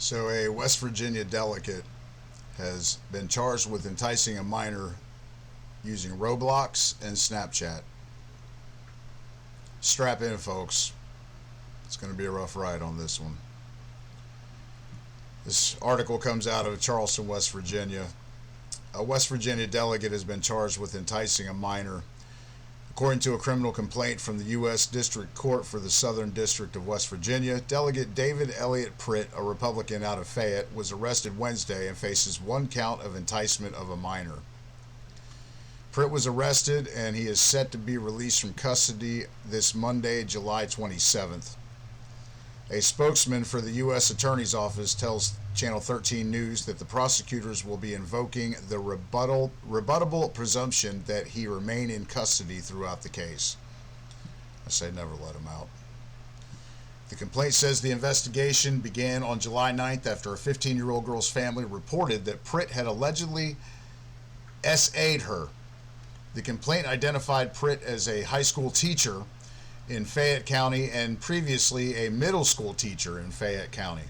So, a West Virginia delegate has been charged with enticing a minor using Roblox and Snapchat. Strap in, folks. It's going to be a rough ride on this one. This article comes out of Charleston, West Virginia. A West Virginia delegate has been charged with enticing a minor. According to a criminal complaint from the U.S. District Court for the Southern District of West Virginia, Delegate David Elliott Pritt, a Republican out of Fayette, was arrested Wednesday and faces one count of enticement of a minor. Pritt was arrested and he is set to be released from custody this Monday, July 27th. A spokesman for the U.S. Attorney's Office tells Channel 13 News that the prosecutors will be invoking the rebuttable presumption that he remain in custody throughout the case. I say never let him out. The complaint says the investigation began on July 9th after a 15-year-old girl's family reported that Pritt had allegedly SA'd her. The complaint identified Pritt as a high school teacher in Fayette County and previously a middle school teacher in Fayette County.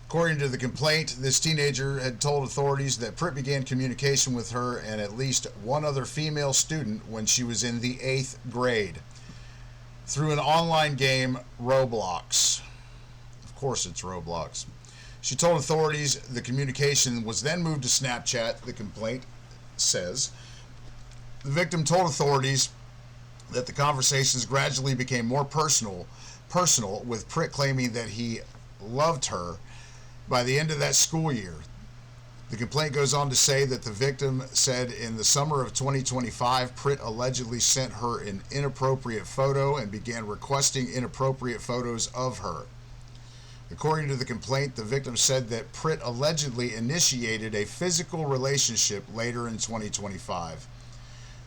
According to the complaint, this teenager had told authorities that Pritt began communication with her and at least one other female student when she was in the 8th grade through an online game, Roblox. Of course it's Roblox. She told authorities the communication was then moved to Snapchat, the complaint says. The victim told authorities that the conversations gradually became more personal, with Pritt claiming that he loved her by the end of that school year. The complaint goes on to say that the victim said in the summer of 2025, Pritt allegedly sent her an inappropriate photo and began requesting inappropriate photos of her. According to the complaint, the victim said that Pritt allegedly initiated a physical relationship later in 2025.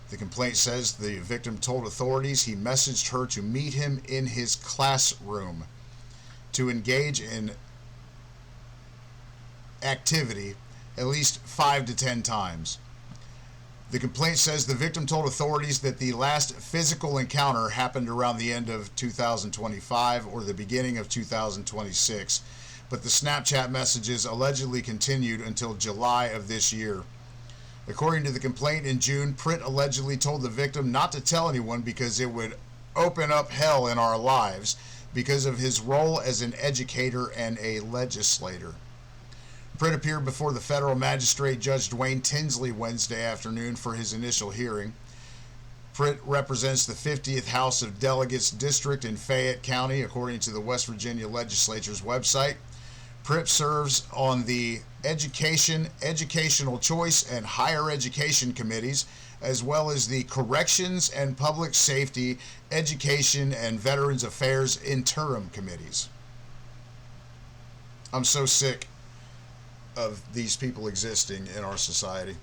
The complaint says the victim told authorities he messaged her to meet him in his classroom to engage in activity at least 5 to 10 times. The complaint says the victim told authorities that the last physical encounter happened around the end of 2025 or the beginning of 2026, but the Snapchat messages allegedly continued until July of this year. According to the complaint, in June, Pritt allegedly told the victim not to tell anyone because it would open up hell in our lives because of his role as an educator and a legislator. Pritt appeared before the federal magistrate Judge Dwayne Tinsley Wednesday afternoon for his initial hearing. Pritt represents the 50th House of Delegates district in Fayette County, according to the West Virginia Legislature's website. Pritt serves on the Education, Educational Choice, and Higher Education Committees, as well as the Corrections and Public Safety, Education, and Veterans Affairs Interim Committees. I'm so sick of these people existing in our society.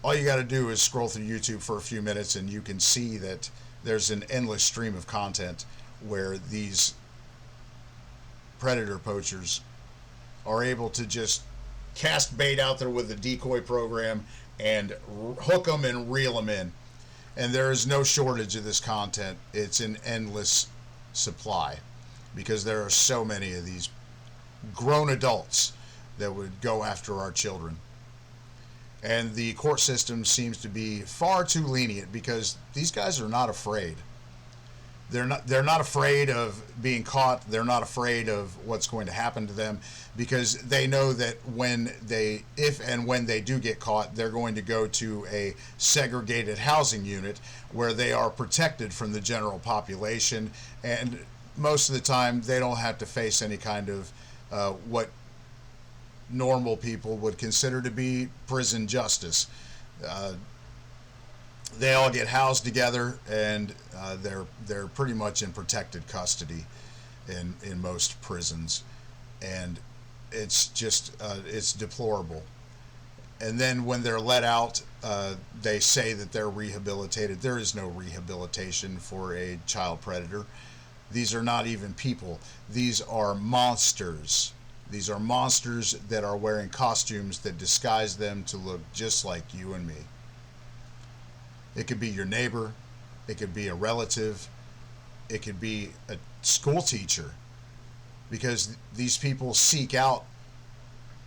All you got to do is scroll through YouTube for a few minutes and you can see that there's an endless stream of content where these predator poachers are able to just cast bait out there with a decoy program and hook them and reel them in. And there is no shortage of this content. It's an endless supply because there are so many of these grown adults that would go after our children. And the court system seems to be far too lenient because these guys are not afraid. They're not afraid of being caught. They're not afraid of what's going to happen to them because they know that if and when they do get caught, they're going to go to a segregated housing unit where they are protected from the general population. And most of the time, they don't have to face any kind of what normal people would consider to be prison justice. They all get housed together, and they're pretty much in protected custody in most prisons, and it's just it's deplorable. And then when they're let out, they say that they're rehabilitated. There is no rehabilitation for a child predator. These are not even people. These are monsters. These are monsters that are wearing costumes that disguise them to look just like you and me. It could be your neighbor. It could be a relative. It could be a school teacher. because these people seek out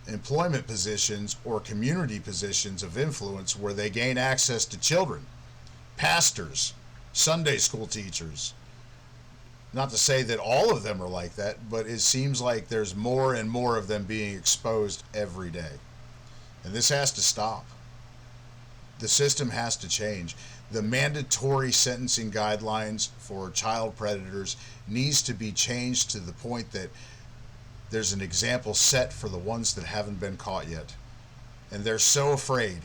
employment positions or community positions of influence where they gain access to children, pastors, Sunday school teachers. Not to say that all of them are like that, but it seems like there's more and more of them being exposed every day. And this has to stop. The system has to change. The mandatory sentencing guidelines for child predators needs to be changed to the point that there's an example set for the ones that haven't been caught yet. And they're so afraid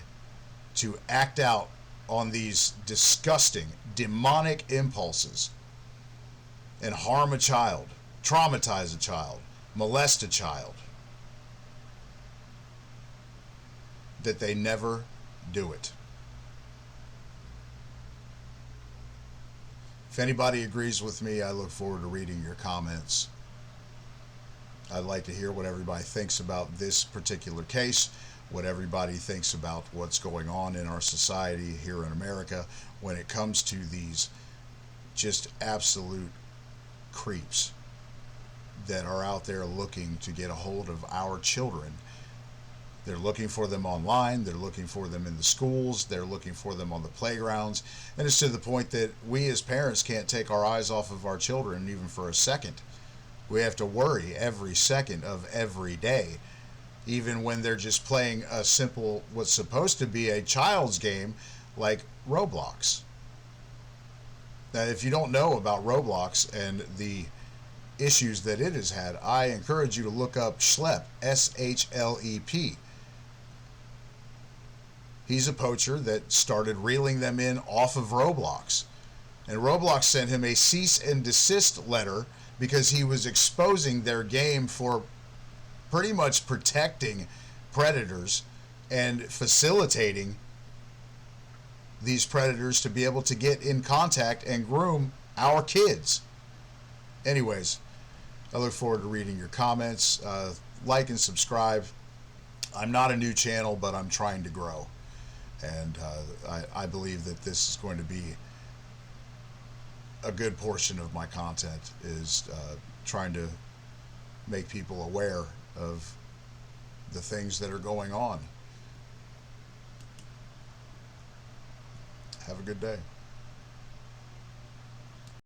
to act out on these disgusting, demonic impulses and harm a child, traumatize a child, molest a child, that they never do it. If anybody agrees with me, I look forward to reading your comments. I'd like to hear what everybody thinks about this particular case, what everybody thinks about what's going on in our society here in America when it comes to these just absolute creeps that are out there looking to get a hold of our children. They're looking for them online, they're looking for them in the schools, they're looking for them on the playgrounds, and it's to the point that we as parents can't take our eyes off of our children even for a second. We have to worry every second of every day, even when they're just playing a simple, what's supposed to be a child's game like Roblox. Now, if you don't know about Roblox and the issues that it has had, I encourage you to look up Schlep, S-H-L-E-P. He's a poacher that started reeling them in off of Roblox. And Roblox sent him a cease and desist letter because he was exposing their game for pretty much protecting predators and facilitating these predators to be able to get in contact and groom our kids. Anyways, I look forward to reading your comments. Like and subscribe. I'm not a new channel, but I'm trying to grow. And I believe that this is going to be a good portion of my content, is trying to make people aware of the things that are going on. Have a good day.